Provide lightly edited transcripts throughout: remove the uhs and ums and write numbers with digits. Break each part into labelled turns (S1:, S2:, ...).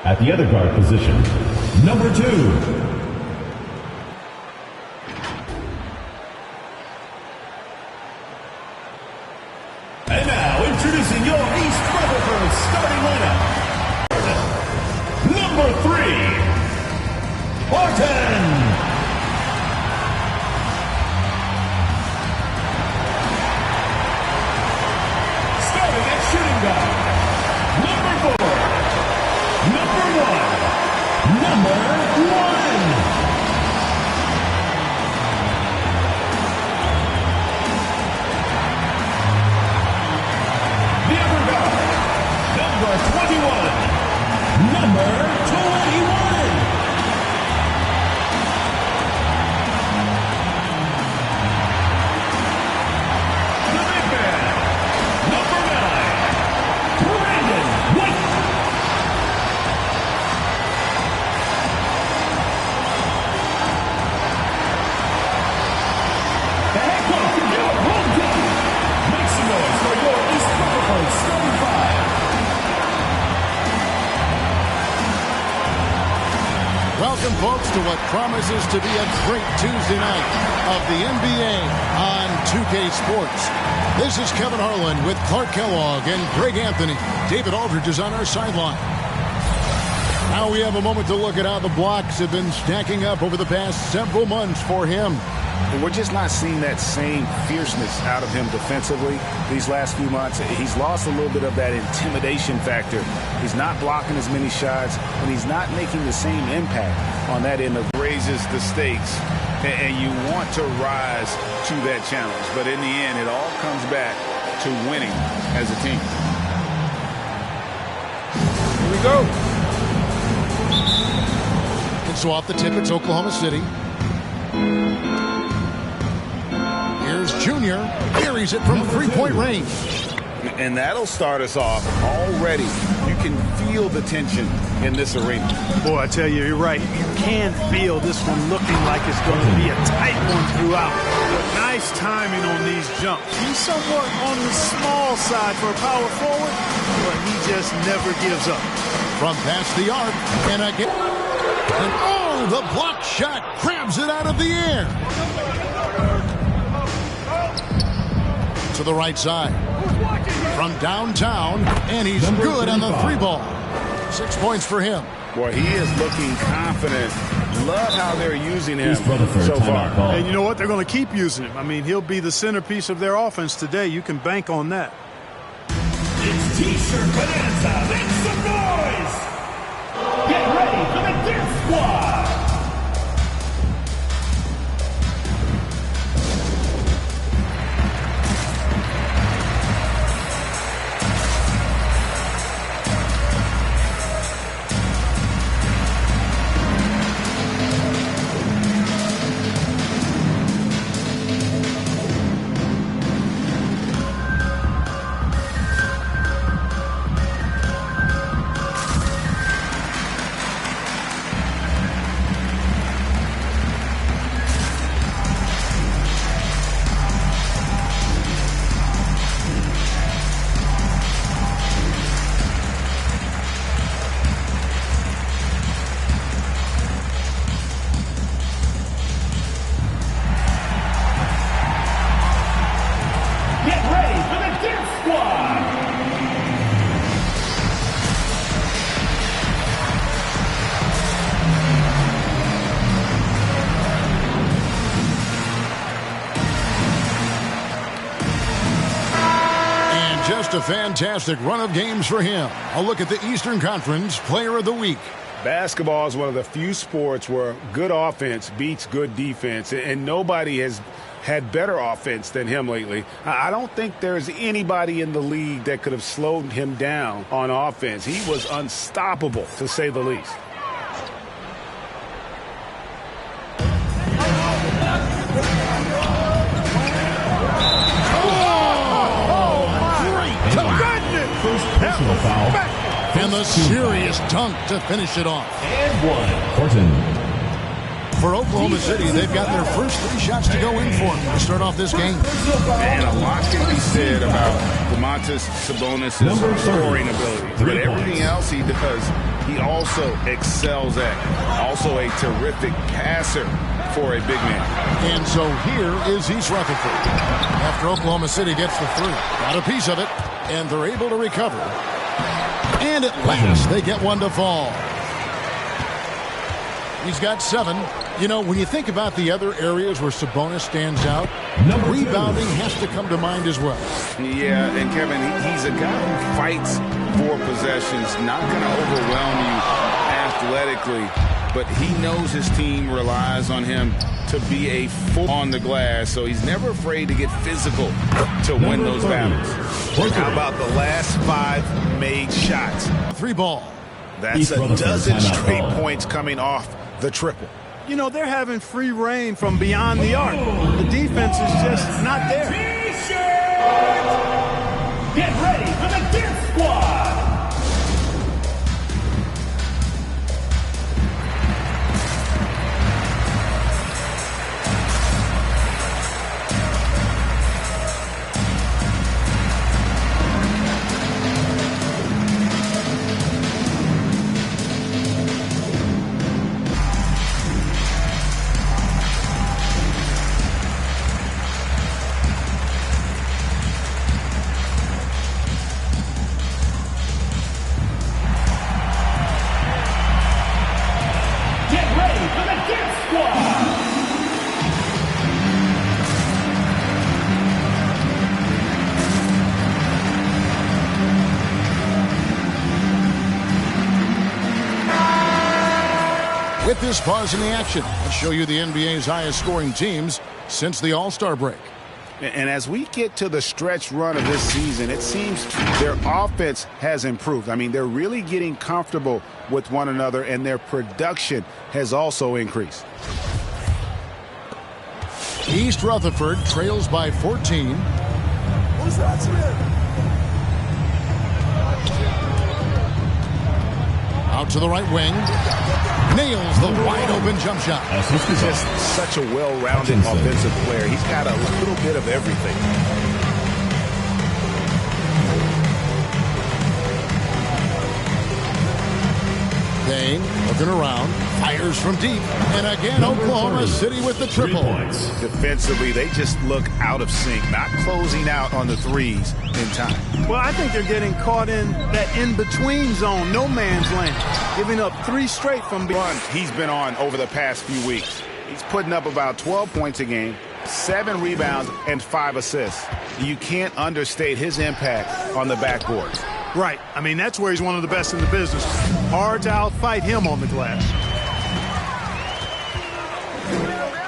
S1: At the other guard position, number 2. And now, introducing your East Rutherford starting lineup. Number 3, Barton. Starting at shooting guard, number 4, number 1, number 1. The other guard, number 21, number 21. The big man, number 9, Brandon White. The head coach of your home team. Make some noise for your East Rutherford starting 5.
S2: Welcome, folks, to what promises to be a great Tuesday night of the NBA on 2K Sports. This is Kevin Harlan with Clark Kellogg and Greg Anthony. David Aldridge is on our sideline. Now we have a moment to look at how the blocks have been stacking up over the past several months for him.
S3: We're just not seeing that same fierceness out of him defensively these last few months. He's lost a little bit of that intimidation factor. He's not blocking as many shots, and he's not making the same impact on that end of
S4: raises the stakes, and you want to rise to that challenge. But in the end, it all comes back to winning as a team.
S2: Here we go. And so off the tip, it's Oklahoma City. Here's Junior. Carries it from three-point range.
S4: And that'll start us off already. You can feel the tension in this arena.
S5: Boy, I tell you, you're right. You can feel this one looking like it's going to be a tight one throughout. Nice timing on these jumps. He's somewhat on the small side for a power forward, but he just never gives up.
S2: From past the arc, and again. And oh, the block shot grabs it out of the air. To the right side. From downtown, and he's good on the 3-ball. 6 points for him.
S4: Boy, he is looking confident. Love how they're using him so far.
S5: And you know what? They're going to keep using him. I mean, he'll be the centerpiece of their offense today. You can bank on that.
S1: It's T-shirt bonanza. Make some noise. Get ready for the Dance Squad.
S2: A fantastic run of games for him. A look at the Eastern Conference Player of the Week.
S4: Basketball is one of the few sports where good offense beats good defense, and nobody has had better offense than him lately. I don't think there's anybody in the league that could have slowed him down on offense. He was unstoppable, to say the least.
S1: Personal foul.
S2: And the serious dunk to finish it off.
S1: And one. Horton.
S2: For Oklahoma City, they've got their first 3 shots to go in for to start off this game.
S4: And a lot can be said about Domantas Sabonis' scoring ability. But everything else
S3: else he does, he also excels at. Also a terrific passer for a big man.
S2: And so here is East Rutherford. After Oklahoma City gets the three, got a piece of it, and they're able to recover. And at last, they get one to fall. He's got 7. You know, when you think about the other areas where Sabonis stands out, rebounding has to come to mind as well.
S3: Yeah, and Kevin, he's a guy who fights for possessions, not going to overwhelm you athletically, but he knows his team relies on him to be a force on the glass, so he's never afraid to get physical to win those battles.
S4: How about the last 5 made shots?
S2: 3 ball.
S4: That's a dozen straight points coming off the triple.
S5: You know, they're having free reign from beyond the arc. The defense is just not there.
S1: Get ready for the Death Squad!
S2: With this pause in the action, let's show you the NBA's highest scoring teams since the All-Star break.
S4: And as we get to the stretch run of this season, it seems their offense has improved. I mean, they're really getting comfortable with one another, and their production has also increased.
S2: East Rutherford trails by 14.
S5: Who's that, Smith?
S2: Out to the right wing. Nails the wide-open jump shot.
S4: He's just such a well-rounded offensive player. He's got a little bit of everything.
S2: Dane looking around, fires from deep, and again Oklahoma City with the triple.
S4: Defensively, they just look out of sync, not closing out on the threes in time.
S5: Well, I think they're getting caught in that in-between zone, no man's land, giving up 3 straight from
S4: Run he's been on over the past few weeks. He's putting up about 12 points a game, 7 rebounds, and 5 assists. You can't understate his impact on the backboard.
S5: Right. I mean, that's where he's one of the best in the business. Hard to outfight him on the glass.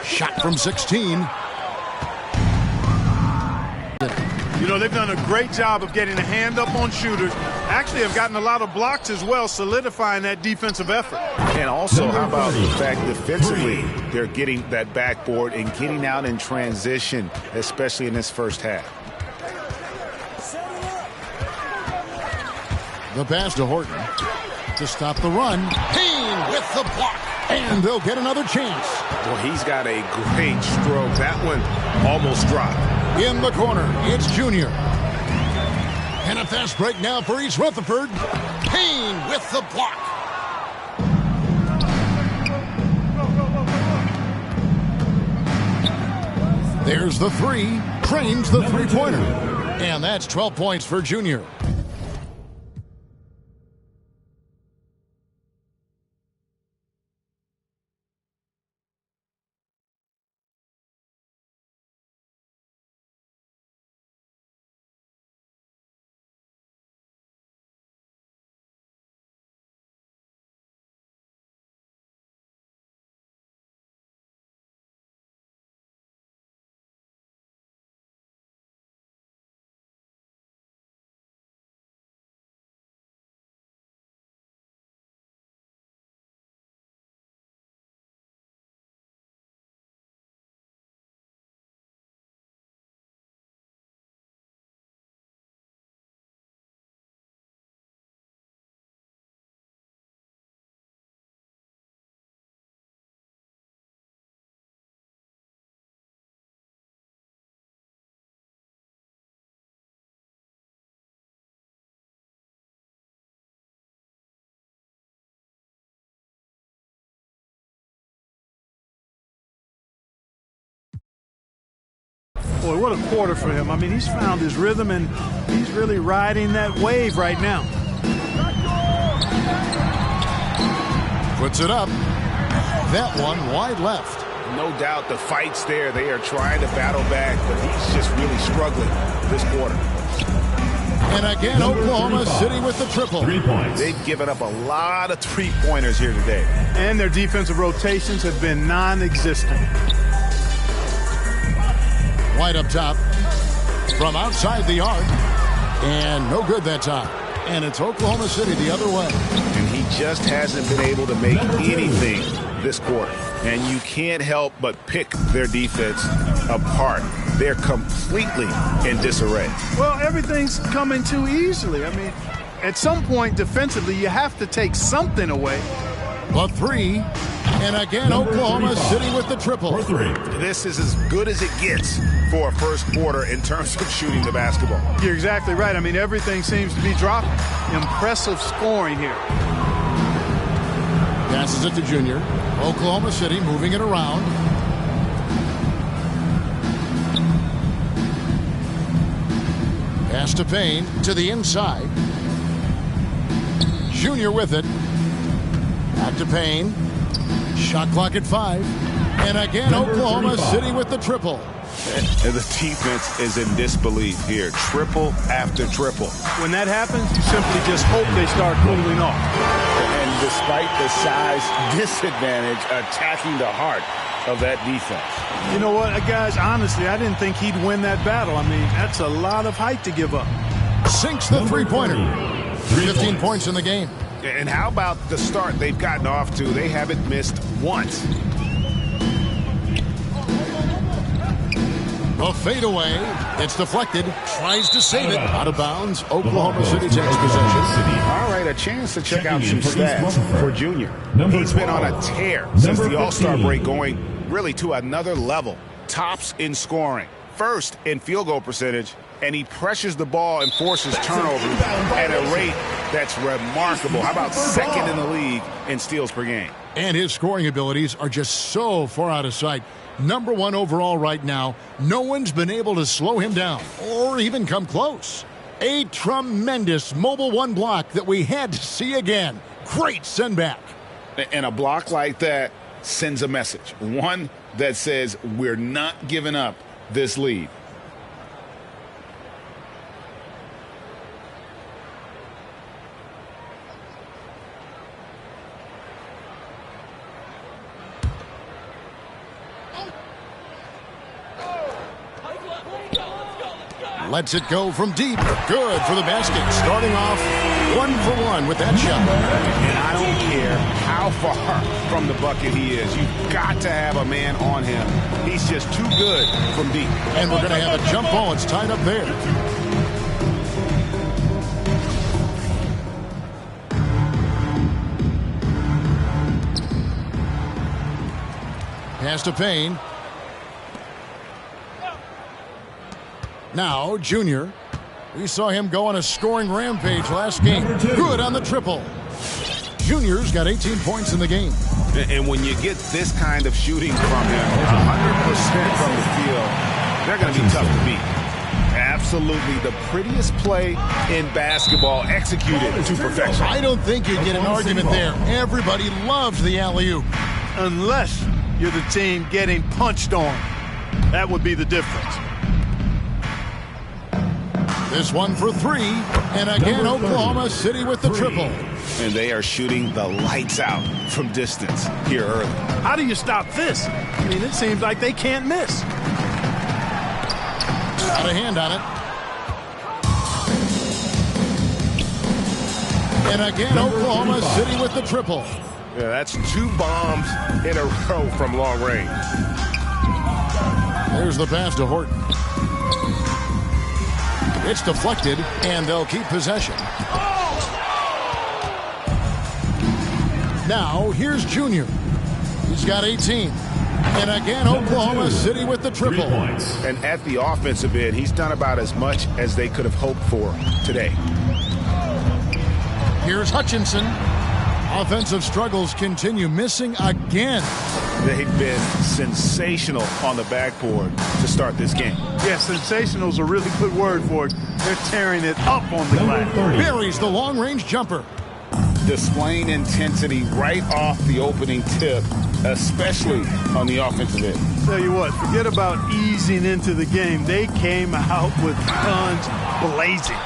S2: Shot from 16.
S5: You know, they've done a great job of getting a hand up on shooters. Actually, have gotten a lot of blocks as well, solidifying that defensive effort.
S4: And also, how about the fact defensively, they're getting that backboard and getting out in transition, especially in this first half.
S2: The pass to Horton to stop the run. Payne with the block. And they'll get another chance.
S4: Well, he's got a great stroke. That one almost dropped.
S2: In the corner, it's Junior. And a fast break now for East Rutherford. Payne with the block. There's the 3. Crane's the three-pointer. And that's 12 points for Junior.
S5: Boy, what a quarter for him. I mean, he's found his rhythm, and he's really riding that wave right now.
S2: Puts it up. That one wide left.
S3: No doubt the fight's there. They are trying to battle back, but he's just really struggling this quarter.
S2: And again, Oklahoma City with the triple.
S1: 3 points.
S3: They've given up a lot of three-pointers here today.
S5: And their defensive rotations have been non-existent.
S2: White up top from outside the arc. And no good that time. And it's Oklahoma City the other way.
S3: And he just hasn't been able to make anything this quarter. And you can't help but pick their defense apart. They're completely in disarray.
S5: Well, everything's coming too easily. I mean, at some point defensively, you have to take something away.
S2: The three. And again, Oklahoma City with the triple.
S1: For 3.
S3: This is as good as it gets for a first quarter in terms of shooting the basketball.
S5: You're exactly right. I mean, everything seems to be dropping. Impressive scoring here.
S2: Passes it to Junior. Oklahoma City moving it around. Pass to Payne to the inside. Junior with it. Back to Payne. Shot clock at 5. And again, Oklahoma City with the triple.
S3: And the defense is in disbelief here. Triple after triple.
S5: When that happens, you simply just hope they start cooling off.
S3: And despite the size disadvantage, attacking the heart of that defense.
S5: You know what, guys, honestly, I didn't think he'd win that battle. I mean, that's a lot of height to give up.
S2: Sinks the three-pointer. 15 points in the game.
S3: And how about the start they've gotten off to? They haven't missed once.
S2: A fadeaway. It's deflected. Tries to save it. Out of bounds. Oklahoma City takes possession.
S3: All right, a chance to check out some stats for Junior.
S1: Number
S3: He's been on a
S1: 12.
S3: tear since
S1: Number
S3: the All-Star
S1: 15.
S3: break, going really to another level. Tops in scoring. First in field goal percentage. And he pressures the ball and forces turnovers at a rate that's remarkable. How about second in the league in steals per game?
S2: And his scoring abilities are just so far out of sight. Number 1 overall right now. No one's been able to slow him down or even come close. A tremendous mobile 1 block that we had to see again. Great send back.
S3: And a block like that sends a message. One that says we're not giving up this lead.
S2: Lets it go from deep. Good for the basket. Starting off 1 for 1 with that shot.
S3: And I don't care how far from the bucket he is. You've got to have a man on him. He's just too good from deep.
S2: And we're going to have a jump ball. It's tied up there. Pass to Payne. Now, Junior. We saw him go on a scoring rampage last game. Good on the triple. Junior's got 18 points in the game.
S3: And when you get this kind of shooting from him, 100% from the field, they're going to be tough to beat. Absolutely the prettiest play in basketball, executed to perfection.
S2: I don't think you'd get an argument there. Everybody loves the alley-oop.
S5: Unless you're the team getting punched on. That would be the difference.
S2: This one for 3. And again, Oklahoma City with the triple.
S3: And they are shooting the lights out from distance here early.
S5: How do you stop this? I mean, it seems like they can't miss.
S2: Got a hand on it. And again, Oklahoma City with the triple.
S3: Yeah, that's 2 bombs in a row from long range.
S2: There's the pass to Horton. It's deflected, and they'll keep possession. Now, here's Junior. He's got 18. And again, Oklahoma City with the triple.
S1: 3 points.
S3: And at the offensive end, he's done about as much as they could have hoped for today.
S2: Here's Hutchinson. Offensive struggles continue, missing again.
S3: They've been sensational on the backboard to start this game.
S5: Yeah, sensational is a really good word for it. They're tearing it up on the glass.
S2: Buries the long-range jumper.
S3: Displaying intensity right off the opening tip, especially on the offensive end.
S5: Tell you what, forget about easing into the game. They came out with guns blazing.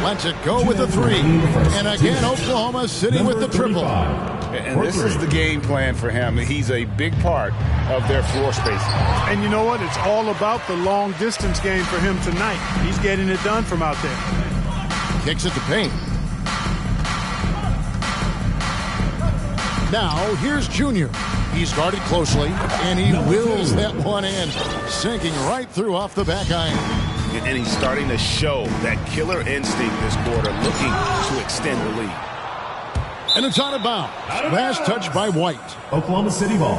S2: Lets it go with the three. And again, Oklahoma City with the triple.
S3: And this is the game plan for him. He's a big part of their floor spacing.
S5: And you know what? It's all about the long distance game for him tonight. He's getting it done from out there.
S2: Kicks it to Payne. Now, here's Junior. He's guarded closely, and he wills that one in, sinking right through off the back iron.
S3: And he's starting to show that killer instinct this quarter, looking to extend the lead.
S2: And it's out of bounds. Last touch by White.
S1: Oklahoma City ball.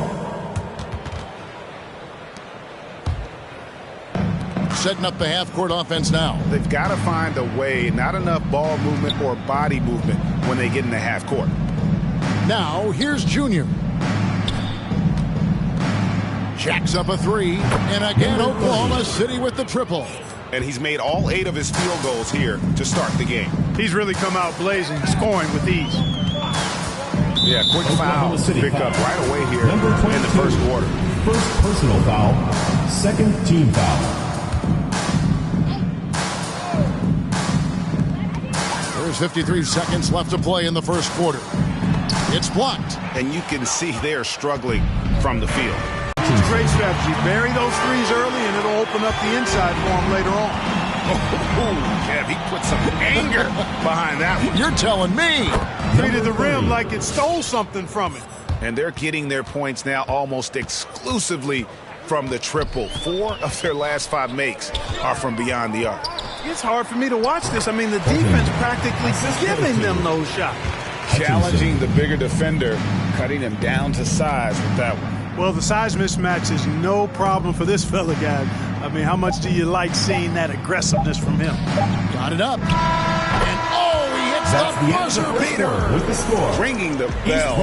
S2: Setting up the half-court offense now.
S3: They've got to find a way, not enough ball movement or body movement when they get in the half court.
S2: Now, here's Junior. Jacks up a three. And again, Oklahoma City with the triple.
S3: And he's made all 8 of his field goals here to start the game.
S5: He's really come out blazing, scoring with ease.
S3: Yeah, quick foul picked up right away here in the first quarter.
S1: First personal foul, second team foul.
S2: There's 53 seconds left to play in the first quarter. It's blocked.
S3: And you can see they're struggling from the field.
S5: It's a great strategy. Bury those threes early, and it'll open up the inside for him later on.
S3: Kev, he put some anger behind that one.
S2: You're telling me.
S5: Treated the rim like it stole something from it.
S3: And they're getting their points now almost exclusively from the triple. 4 of their last 5 makes are from beyond the arc.
S5: It's hard for me to watch this. I mean, the defense practically giving them those shots.
S3: Challenging the bigger defender, cutting him down to size with that one.
S5: Well, the size mismatch is no problem for this fella, guy. I mean, how much do you like seeing that aggressiveness from him?
S2: Got it up. And he hits the buzzer beater.
S1: With the score.
S3: Ringing the bell.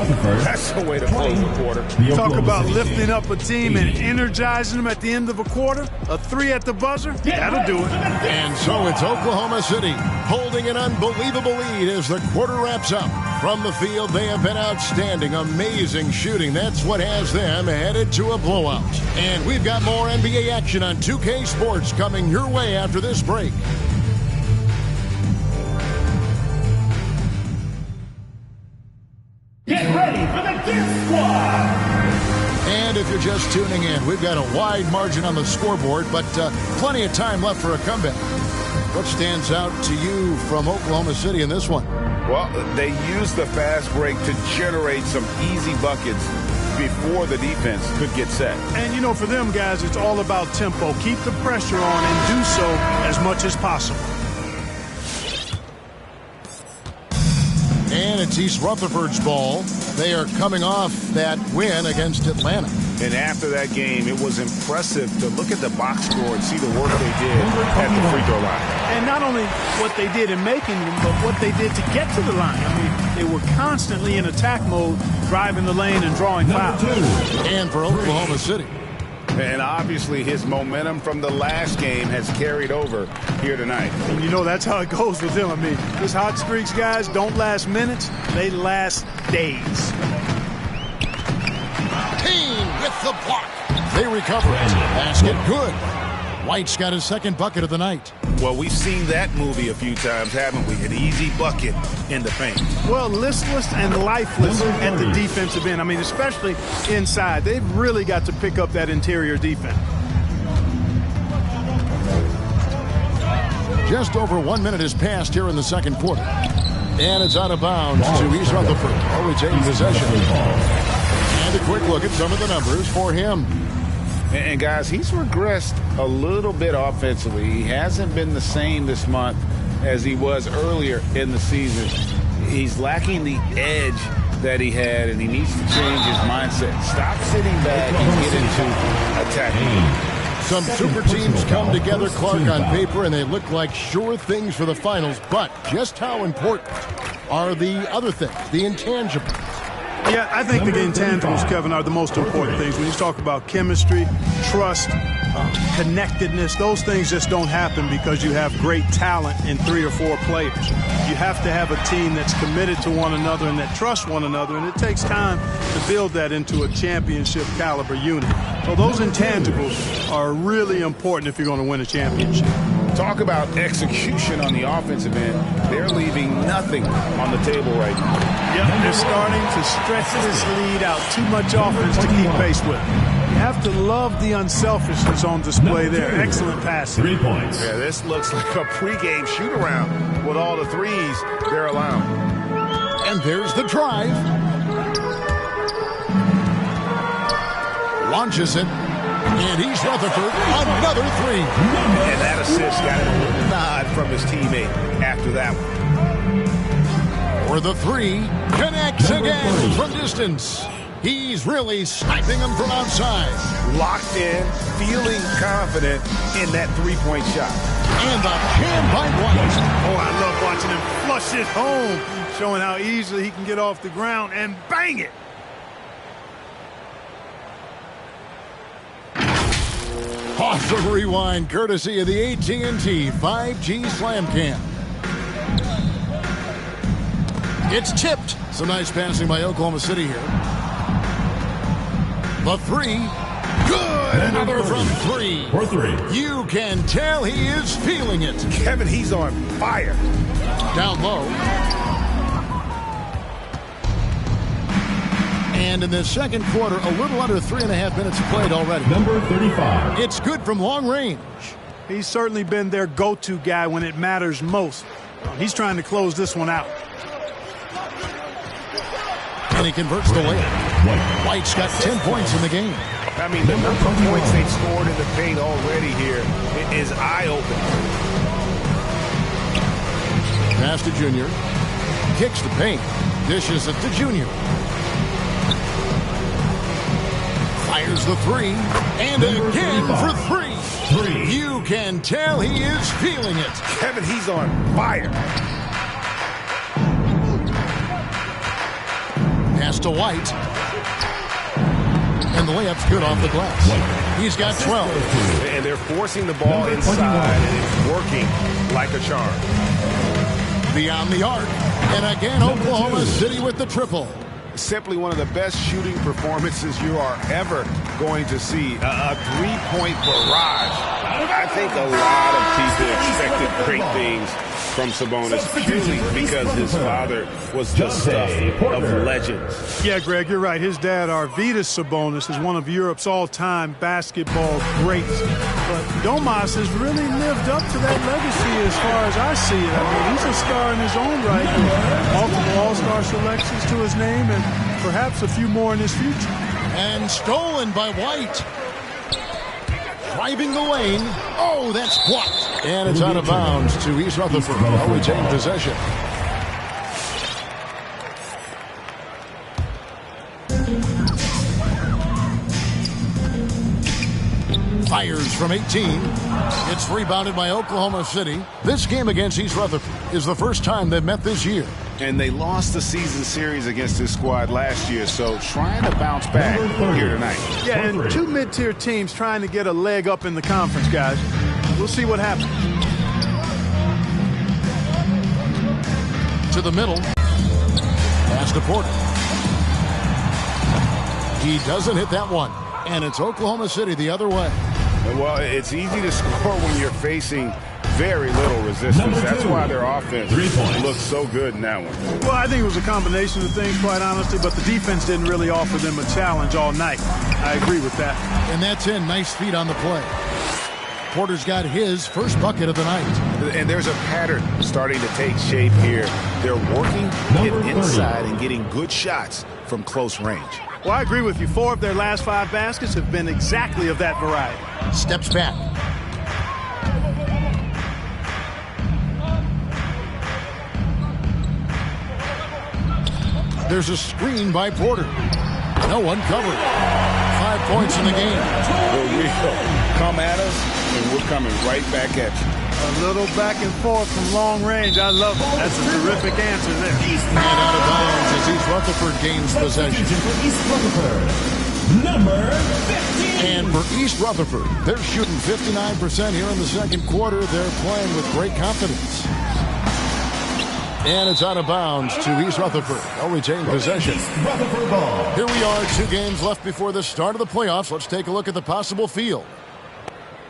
S3: That's the way to close the quarter.
S5: Talk about lifting up a team and energizing them at the end of a quarter. A 3 at the buzzer, that'll do it.
S2: And so it's Oklahoma City holding an unbelievable lead as the quarter wraps up. From the field, they have been outstanding, amazing shooting. That's what has them headed to a blowout. And we've got more NBA action on 2K Sports coming your way after this break.
S1: Get ready for the Death Squad.
S2: And if you're just tuning in, we've got a wide margin on the scoreboard, but plenty of time left for a comeback. What stands out to you from Oklahoma City in this one?
S3: Well, they used the fast break to generate some easy buckets before the defense could get set.
S5: And, you know, for them guys, it's all about tempo. Keep the pressure on and do so as much as possible.
S2: And it's East Rutherford's ball. They are coming off that win against Atlanta.
S3: And after that game, it was impressive to look at the box score and see the work they did at the free throw line.
S5: And not only what they did in making them, but what they did to get to the line. I mean, they were constantly in attack mode, driving the lane and drawing fouls.
S2: And for Oklahoma City.
S3: And obviously his momentum from the last game has carried over here tonight.
S5: And you know that's how it goes with him. I mean, his hot streaks, guys, don't last minutes. They last days.
S2: Payne with the block. They recover it. Basket good. White's got his second bucket of the night.
S3: Well, we've seen that movie a few times, haven't we? An easy bucket in the paint.
S5: Well, listless and lifeless at the defensive end. I mean, especially inside. They've really got to pick up that interior defense.
S3: Just over 1 minute has passed here in the second quarter. And it's out of bounds to East Rutherford. Already taking possession. And a quick look at some of the numbers for him. And guys, he's regressed a little bit offensively. He hasn't been the same this month as he was earlier in the season. He's lacking the edge that he had, and he needs to change his mindset. Stop sitting back and get into attacking.
S2: Some super teams come together, Clark, on paper, and they look like sure things for the finals. But just how important are the other things, the intangibles?
S5: Yeah, I think the intangibles, Kevin, are the most important things. When you talk about chemistry, trust, connectedness, those things just don't happen because you have great talent in 3 or 4 players. You have to have a team that's committed to one another and that trusts one another, and it takes time to build that into a championship caliber unit. So those intangibles are really important if you're going to win a championship.
S3: Talk about execution on the offensive end. They're leaving nothing on the table right now.
S5: Yep, they're starting to stretch this lead out. Too much offense to keep pace with. You have to love the unselfishness on display there. Excellent passing.
S1: 3 points.
S3: Yeah, this looks like a pregame shoot-around with all the threes they're allowing.
S2: And there's the drive. Launches it. And he's Rutherford. Another 3.
S3: And that assist got him a little nod from his teammate after that one.
S2: For the 3. Connects again from distance. He's really sniping them from outside.
S3: Locked in, feeling confident in that three-point shot.
S2: And the jam by White.
S5: Oh, I love watching him flush it home, showing how easily he can get off the ground and bang it.
S2: Awesome rewind, courtesy of the AT&T 5G Slam Cam. It's tipped. Some nice passing by Oklahoma City here. The 3. Good. Another from 3.
S1: For 3.
S2: You can tell he is feeling it.
S3: Kevin, he's on fire.
S2: Down low. And in the second quarter, a little under 3.5 minutes played already.
S1: Number 35.
S2: It's good from long range.
S5: He's certainly been their go-to guy when it matters most. He's trying to close this one out.
S2: And he converts the layup. White's got 10 points in the game.
S3: I mean, the number of points they've scored in the paint already here is eye-opening.
S2: Pass to Junior. Kicks the paint. Dishes it to Junior. Fires the 3. And again for 3. You can tell he is feeling it.
S3: Kevin, he's on fire.
S2: Pass to White. And the layup's good off the glass. He's got 12.
S3: And they're forcing the ball inside, and it's working like a charm.
S2: Beyond the arc. And again, Oklahoma City with the triple.
S3: Simply one of the best shooting performances you are ever going to see. A three-point barrage. I think a lot of people expected great things from Sabonis purely because his father was the stuff of legends.
S5: Yeah, Greg, you're right. His dad, Arvydas Sabonis, is one of Europe's all-time basketball greats. But Domas has really lived up to that legacy as far as I see it. I mean, he's a star in his own right. Multiple all-star selections to his name and perhaps a few more in his future.
S2: And stolen by White. Driving the lane. Oh, that's blocked. And it's out of bounds to East Rutherford. They'll retain possession. Fires from 18. It's rebounded by Oklahoma City. This game against East Rutherford is the first time they've met this year.
S3: And they lost the season series against this squad last year, so trying to bounce back here tonight.
S5: Yeah, and 2 mid-tier teams trying to get a leg up in the conference, guys. We'll see what happens.
S2: To the middle. Pass to Porter. He doesn't hit that one. And it's Oklahoma City the other way.
S3: Well, it's easy to score when you're facing very little resistance. That's why their offense looks so good in that one.
S5: Well, I think it was a combination of things, quite honestly, but the defense didn't really offer them a challenge all night. I agree with that.
S2: And that's in. Nice feet on the play. Porter's got his first bucket of the night.
S3: And there's a pattern starting to take shape here. They're working it inside and getting good shots from close range.
S5: Well, I agree with you. 4 of their last 5 baskets have been exactly of that variety.
S2: Steps back. There's a screen by Porter. No one covered. 5 points in the game.
S3: The real come at us, and we're coming right back at you.
S5: A little back and forth from long range. I love it. That's a terrific answer there.
S2: And out of bounds as East Rutherford gains possession.
S1: For East Rutherford, number 15.
S2: And for East Rutherford, they're shooting 59% here in the second quarter. They're playing with great confidence. And it's out of bounds to East Rutherford. They'll retain possession.
S1: East Rutherford ball.
S2: Here we are, 2 games left before the start of the playoffs. Let's take a look at the possible field.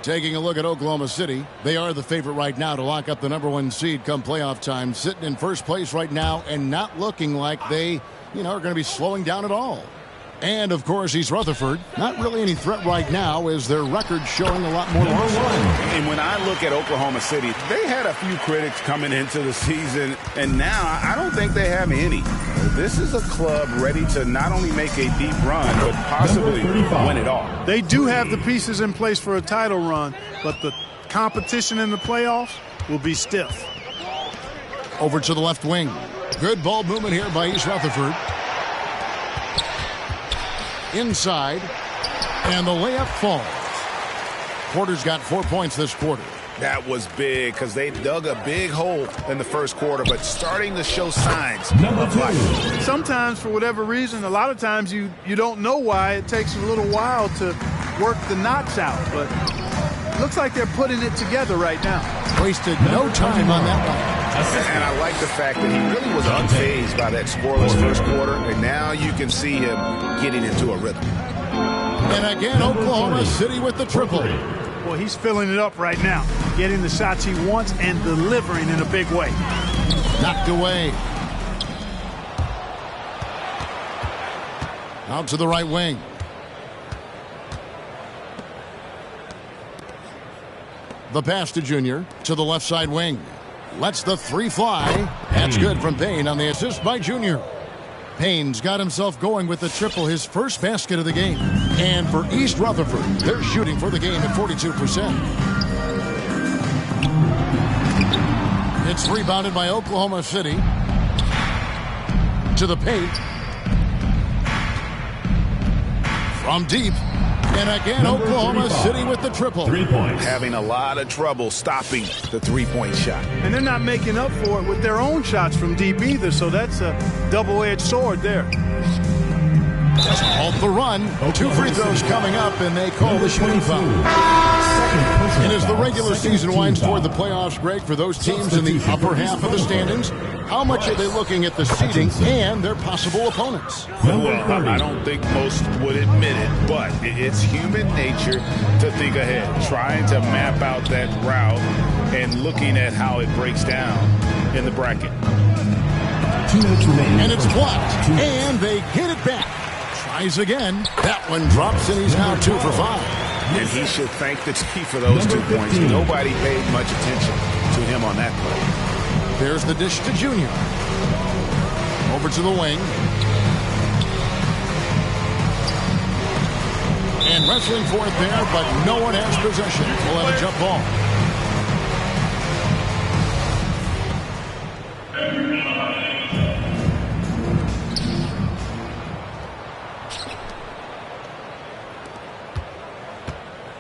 S2: Taking a look at Oklahoma City, they are the favorite right now to lock up the #1 seed come playoff time, sitting in first place right now and not looking like they, are going to be slowing down at all. And, of course, East Rutherford, not really any threat right now as their record showing a lot more losses.
S3: And when I look at Oklahoma City, they had a few critics coming into the season, and now I don't think they have any. This is a club ready to not only make a deep run, but possibly win it all.
S5: They do have the pieces in place for a title run, but the competition in the playoffs will be stiff.
S2: Over to the left wing. Good ball movement here by East Rutherford. Inside, and the layup falls. Porter's got 4 points this quarter.
S3: That was big because they dug a big hole in the first quarter, but starting to show signs of life.
S5: Sometimes, for whatever reason, a lot of times you don't know why. It takes a little while to work the knots out, but it looks like they're putting it together right now.
S2: Wasted no time on that one.
S3: And I like the fact that he really was unfazed by that scoreless first quarter, and now you can see him getting into a rhythm.
S2: And again, Oklahoma City with the triple.
S5: Well, he's filling it up right now, getting the shots he wants and delivering in a big way.
S2: Knocked away. Out to the right wing. The pass to Junior to the left side wing. Lets the 3 fly. That's good from Payne on the assist by Junior. Payne's got himself going with the triple, his first basket of the game. And for East Rutherford, they're shooting for the game at 42%. It's rebounded by Oklahoma City. To the paint. From deep. And again, Oklahoma City with the triple.
S1: 3 points.
S3: Having a lot of trouble stopping the three-point shot.
S5: And they're not making up for it with their own shots from deep either, so that's a double-edged sword there.
S2: Just halt the run. 2 free throws coming up, and they call the shooting foul. And as the regular season winds toward the playoffs, Greg, for those teams in the upper half of the standings, how much are they looking at the seeding and their possible opponents?
S3: Well, I don't think most would admit it, but it's human nature to think ahead, trying to map out that route and looking at how it breaks down in the bracket.
S1: 2 minutes remaining.
S2: And it's blocked, and they get it back. Tries again. That one drops, and he's now 2 for 5.
S3: And he should thank the team for those 2 points. Nobody paid much attention to him on that play.
S2: There's the dish to Junior. Over to the wing. And wrestling for it there, but no one has possession. We'll have a jump ball.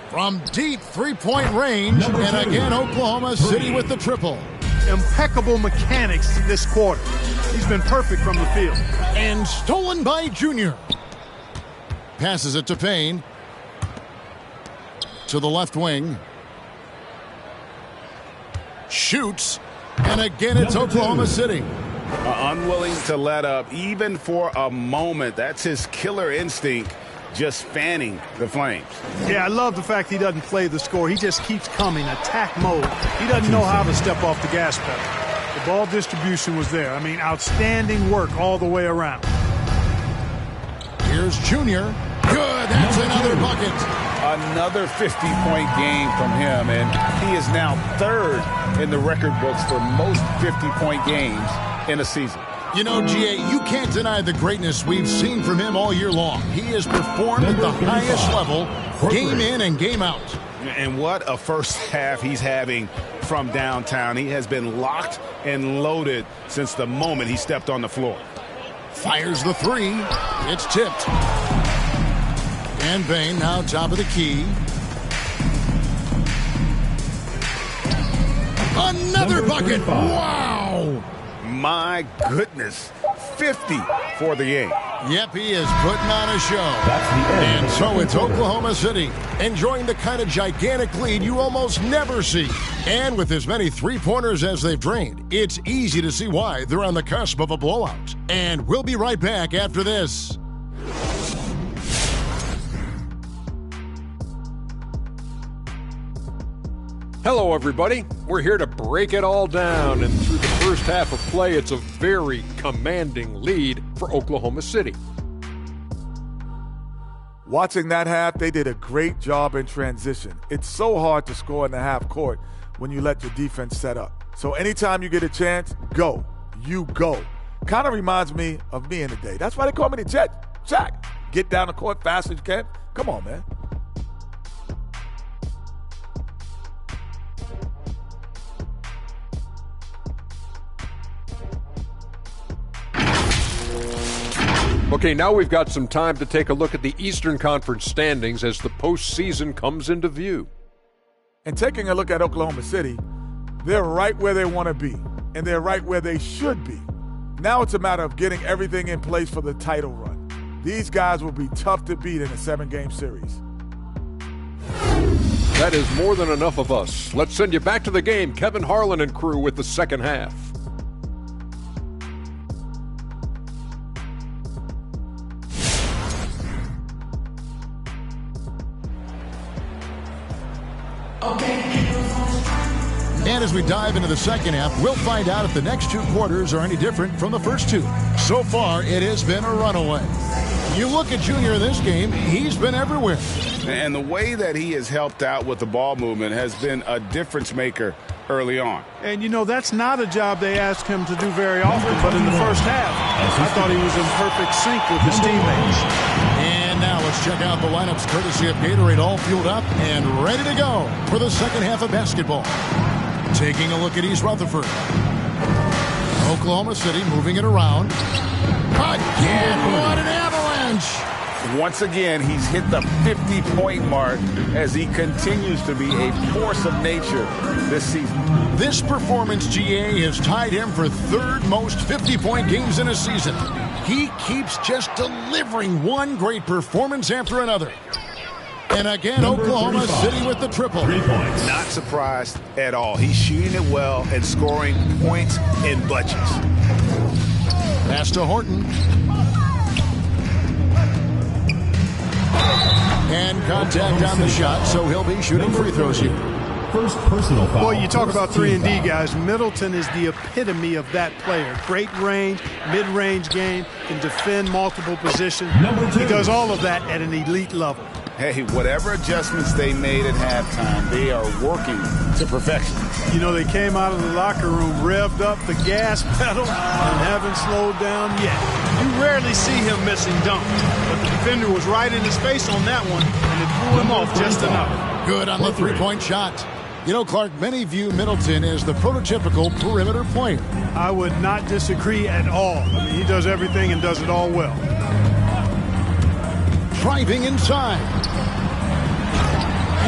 S2: From deep 3-point range, and again, Oklahoma City with the triple.
S5: Impeccable mechanics this quarter. He's been perfect from the field.
S2: And stolen by Junior. Passes it to Payne. To the left wing. Shoots. And again, it's Oklahoma City.
S3: Unwilling to let up, even for a moment. That's his killer instinct, just fanning the flames.
S5: Yeah, I love the fact he doesn't play the score. He just keeps coming, attack mode. He doesn't know how to step off the gas pedal. The ball distribution was there. I mean, outstanding work all the way around.
S2: Here's Junior. Good, that's another bucket.
S3: Another 50-point game from him, and he is now 3rd in the record books for most 50-point games in a season.
S2: You know, G.A., you can't deny the greatness we've seen from him all year long. He has performed at the highest level, game in and game out.
S3: And what a first half he's having from downtown. He has been locked and loaded since the moment he stepped on the floor.
S2: Fires the 3. It's tipped. And Payne now top of the key. Another bucket. Wow.
S4: My goodness. 50 for the game.
S2: Yep, he is putting on a show. And so it's Oklahoma City enjoying the kind of gigantic lead you almost never see. And with as many three-pointers as they've drained, it's easy to see why they're on the cusp of a blowout. And we'll be right back after this.
S6: Hello, everybody. We're here to break it all down, and through the first half of play, it's a very commanding lead for Oklahoma City.
S7: Watching that half, they did a great job in transition. It's so hard to score in the half court when you let your defense set up. So anytime you get a chance, go. You go. Kind of reminds me of me in the day. That's why they call me the Jet. Jack, get down the court fast as you can. Come on, man.
S6: Okay, now we've got some time to take a look at the Eastern Conference standings as the postseason comes into view.
S7: And taking a look at Oklahoma City, they're right where they want to be, and they're right where they should be. Now it's a matter of getting everything in place for the title run. These guys will be tough to beat in a 7-game series.
S6: That is more than enough of us. Let's send you back to the game, Kevin Harlan and crew with the second half.
S2: And as we dive into the second half, we'll find out if the next two quarters are any different from the first two. So far, it has been a runaway. You look at Junior in this game, he's been everywhere.
S4: And the way that he has helped out with the ball movement has been a difference maker early on.
S5: And, you know, that's not a job they ask him to do very often, but in the first half, I thought he was in perfect sync with his teammates.
S2: And now let's check out the lineups courtesy of Gatorade, all fueled up and ready to go for the second half of basketball. Taking a look at East Rutherford. Oklahoma City moving it around. Again, what an avalanche!
S4: Once again, he's hit the 50-point mark as he continues to be a force of nature this season.
S2: This performance, GA, has tied him for third most 50-point games in a season. He keeps just delivering one great performance after another. And again, Oklahoma City with the triple.
S1: 3 points.
S4: Not surprised at all. He's shooting it well and scoring points in bunches.
S2: Pass to Horton. And contact on the shot, so he'll be shooting free throws here.
S1: First personal foul.
S5: Boy, you talk about 3-and-D guys. Middleton is the epitome of that player. Great range, mid-range game, can defend multiple positions. He does all of that at an elite level.
S4: Hey, whatever adjustments they made at halftime, they are working to perfection.
S5: You know, they came out of the locker room, revved up the gas pedal, and haven't slowed down yet. You rarely see him missing dunks, but the defender was right in his face on that one, and it threw him off just enough.
S2: Good on the three-point shot. You know, Clark, many view Middleton as the prototypical perimeter player.
S5: I would not disagree at all. I mean, he does everything and does it all well.
S2: Driving inside.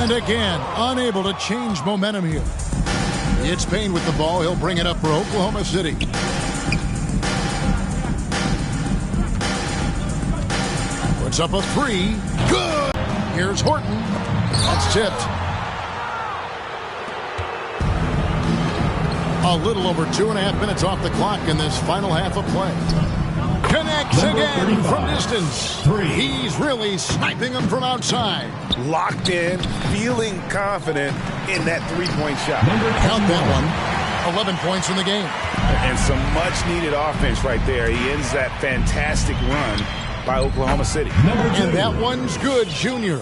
S2: And again, unable to change momentum here. It's Payne with the ball. He'll bring it up for Oklahoma City. Puts up a three. Good. Here's Horton. That's tipped. A little over 2.5 minutes off the clock in this final half of play. Connects again from distance. He's really sniping them from outside.
S4: Locked in, feeling confident in that three-point shot.
S2: Count that one. 11 points in the game.
S4: And some much-needed offense right there. He ends that fantastic run by Oklahoma City.
S2: And that one's good, Junior.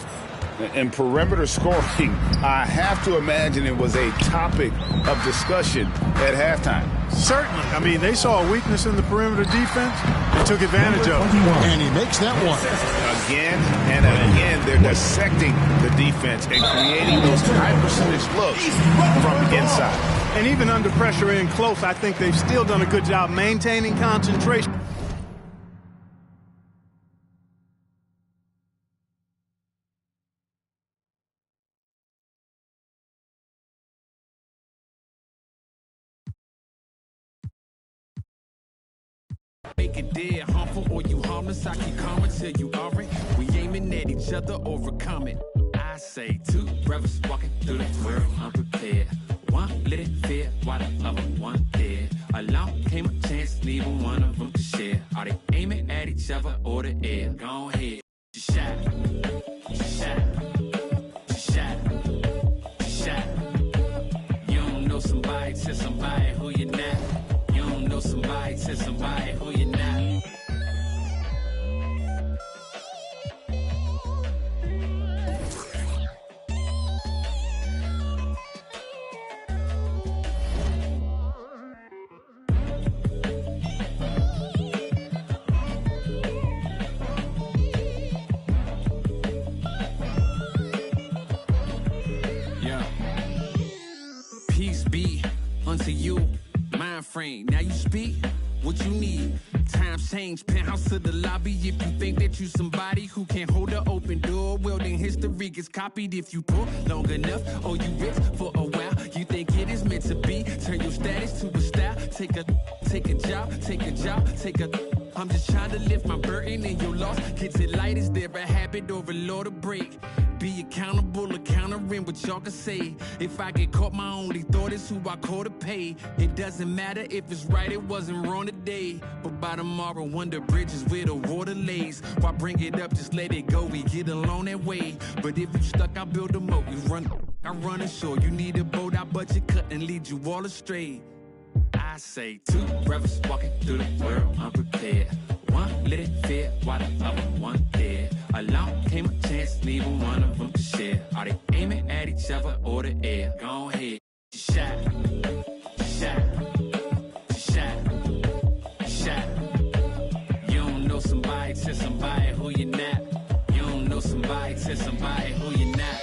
S4: And perimeter scoring, I have to imagine it was a topic of discussion at halftime.
S5: Certainly. I mean, they saw a weakness in the perimeter defense and took advantage of it.
S2: And he makes that one.
S4: Again and again, they're dissecting the defense and creating those high-percentage looks from inside.
S5: And even under pressure in close, I think they've still done a good job maintaining concentration.
S8: make it dead harmful or you harmless. I keep calm until you are it. We aiming at each other, overcome it. I say two brothers walking through the world unprepared. One lit fear while the other one dead. Along came a chance, neither one of them to share. Are they aiming at each other or the air? Go ahead, just shot, just shot, just shot, just shot. You don't know somebody, tell somebody who you're not. You don't know somebody, tell somebody who you're not. Unto you, mind frame. Now you speak what you need. Times change, penthouse to the lobby. If you think that you somebody who can't hold an open door, well then history gets copied. If you pull long enough or you rich for a while, you think it is meant to be. Turn your status to a style. Take a job, take a job, take a. I'm just trying to lift my burden and your loss. Gets it light, is there a habit or a law to break? Be accountable, countering what y'all can say. If I get caught, my only thought is who I call to pay. It doesn't matter if it's right, it wasn't wrong today. But by tomorrow, wonder bridges where the water lays. Why bring it up, just let it go, we get along that way. But if you stuck, I build a moat. You run, I run ashore. You need a boat, I budget cut and lead you all astray. I say two brothers walking through the world unprepared. One lit fear while the other one dead. Along came a chance, neither one of them to share. Are they aiming at each other or the air? Go ahead, just shot, just shot, just shot, just shot. You don't know somebody, tell somebody who you're not. You don't know somebody, tell somebody who you're not.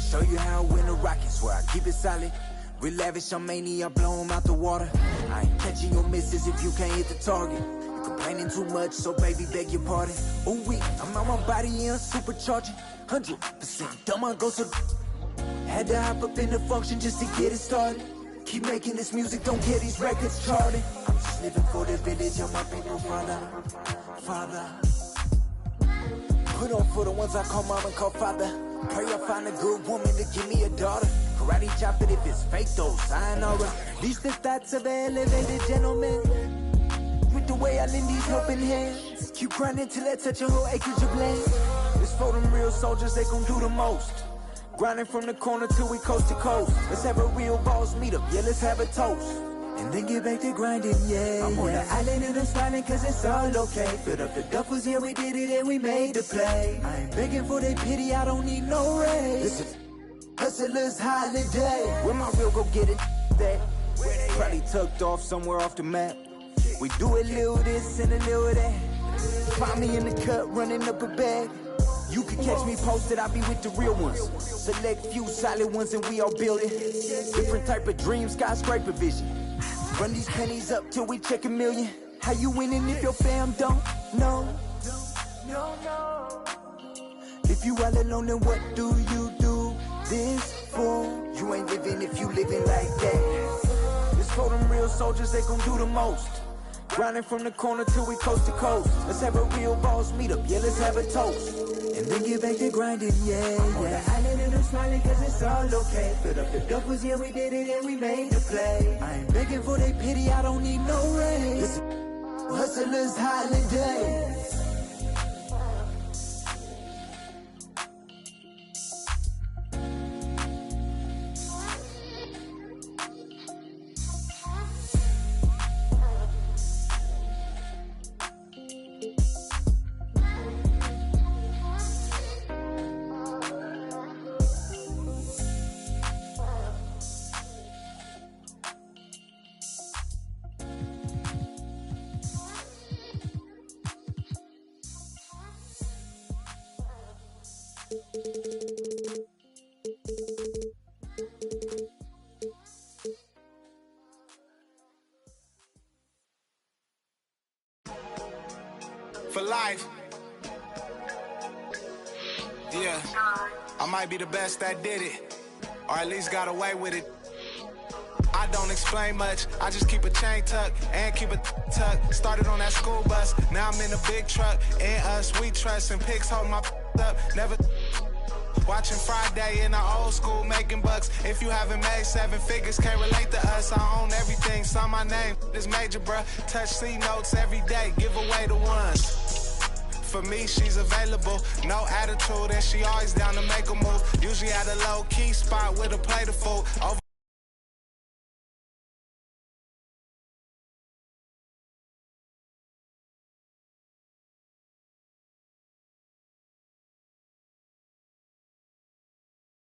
S9: show you how I win the Rockets, where I keep it solid. Real lavish, I'm mania, blow 'em out the water. I ain't catching your misses if you can't hit the target. You complaining too much, so baby, beg your pardon. Ooh, wee, I'm on my body in supercharging. 100% dumb, I go so. Had to hop up in the function just to get it started. Keep making this music, don't get these records charted. I'm just living for the village of my people, Father. Put on for the ones I call mom and call father. Pray I find a good woman to give me a daughter. Karate chop it if it's fake though, sayonara. These the thoughts of an elevated gentleman. With the way I lend these helping hands. Keep grinding till I touch a whole acreage of land. It's for them real soldiers, they gon' do the most. Grinding from the corner till we coast to coast. Let's have a real boss meet up, yeah, let's have a toast. And then get back to grinding, yeah. I'm on the island and I'm smiling cause it's all okay. Filled up the duffels, yeah, we did it and we made the play. I ain't begging for their pity, I don't need no raise. Listen, hustlers holiday. Where my real go get it that? Probably tucked off somewhere off the map. We do a little this and a little that. Find me in the cut, running up a bag. You can catch me posted, I'll be with the real ones. Select few solid ones and we all build it. Different type of dream, skyscraper vision. Run these pennies up till we check 1,000,000. How you winning if your fam don't know? If you all alone, then what do you do this for? You ain't living if you living like that. It's for them real soldiers, they gon' do the most. Grinding from the corner till we coast to coast. Let's have a real boss meet up, yeah, let's have a toast. And then get back to grinding, yeah. On the island and I'm smiling cause it's all okay. Filled up the duffels, yeah, we did it and we made the play. I ain't begging for their pity, I don't need no raise. Listen, hustlers holiday.
S10: For life. Yeah, I might be the best that did it, or at least got away with it. I don't explain much, I just keep a chain tucked and keep it tucked. Started on that school bus, now I'm in a big truck. In us, we trust, and pigs hold my up. Never watching Friday in the old school, making bucks. If you haven't made 7 figures, can't relate to us. I own everything, sign my name, this major, bruh. Touch C notes every day, give away the ones. For me, she's available, no attitude, and she always down to make a move. Usually at a low-key spot with a plate of food. Over